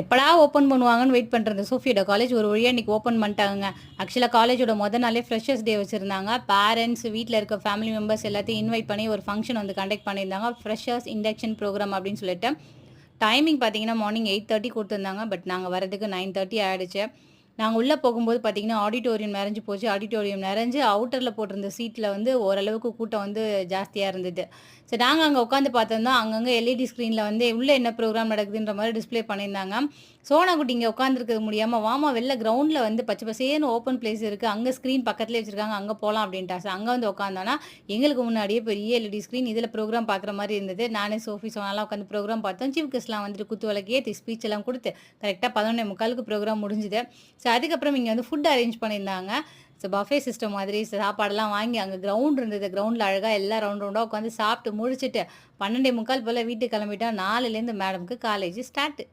எப்படா ஓப்பன் பண்ணுவாங்கன்னு வெயிட் பண்ணுறது. சோஃபியோட காலேஜ் ஒரு வழியாக இன்றைக்கி ஓப்பன் பண்ணிட்டாங்க. ஆக்சுவலாக காலேஜோட நாளே ஃப்ரெஷர்ஸ் டே வச்சுருந்தாங்க. பேரண்ட்ஸ், வீட்டில் இருக்க ஃபேமிலி மெம்பர்ஸ் எல்லாத்தையும் இன்வைட் பண்ணி ஒரு ஃபங்க்ஷன் வந்து கண்டக்ட் பண்ணியிருந்தாங்க. ஃப்ரெஷர்ஸ் இண்டக்ஷன் ப்ரோக்ராம் அப்படின்னு சொல்லிட்டு டைமிங் பார்த்தீங்கன்னா மார்னிங் 8:30 கொடுத்துருந்தாங்க. பட் நாங்கள் வரதுக்கு 9:30 ஆகிடுச்சு. நாங்கள் உள்ளே போகும்போது பார்த்தீங்கன்னா ஆடிட்டோரியம் நிறைஞ்சு போச்சு. ஆடிட்டோரியம் நிறைஞ்சு அவுட்டரில் போட்டிருந்த சீட்டில் வந்து ஓரளவுக்கு கூட்டம் வந்து ஜாஸ்தியாக இருந்தது. சரி, நாங்கள் அங்கே உட்காந்து பார்த்தோம்னா அங்கங்கே எல்இடி ஸ்க்ரீனில் வந்து உள்ளே என்ன ப்ரோக்ராம் நடக்குதுன்ற மாதிரி டிஸ்ப்ளே பண்ணியிருந்தாங்க. சோனா குட்டி இங்கே உட்காந்துருக்க முடியாமல், வாமா வெளில கிரவுண்டில் வந்து பச்சை பசேன்னு ஓப்பன் பிளேஸ் இருக்குது, அங்கே ஸ்க்ரீன் பக்கத்துலேயே வச்சுருக்காங்க, அங்கே போகலாம் அப்படின்ட்டா. ஸோ அங்கே வந்து உட்காந்தோன்னா எங்களுக்கு முன்னாடியே பெரிய எல்இடி ஸ்க்ரீன், இதில் ப்ரோக்ராம் பார்க்குற மாதிரி இருந்தது. நானே சோஃபி சோனாலாம் உட்காந்து ப்ரோக்ராம் பார்த்தோம். சீஃப் கெஸ்ட்லாம் வந்துட்டு குத்து விளக்கு ஏற்றி ஸ்பீச் எல்லாம் கொடுத்து கரெக்டாக 11:45க்கு ப்ரோக்ராம் முடிஞ்சுது. ஸோ அதுக்கப்புறம் இங்கே வந்து ஃபுட் அரேஞ்ச் பண்ணியிருந்தாங்க. ஸோ பஃபே சிஸ்டம் மாதிரி சாப்பாடெல்லாம் வாங்கி அங்கே கிரவுண்ட் இருந்தது. கிரவுண்டில் அழகாக எல்லாம் ரவுண்டாக உட்காந்து சாப்பிட்டு முடிச்சுட்டு 12:45 போல் வீட்டுக்கு கிளம்பிட்டா. 4லேருந்து மேடம்க்கு காலேஜ் ஸ்டார்ட்டு.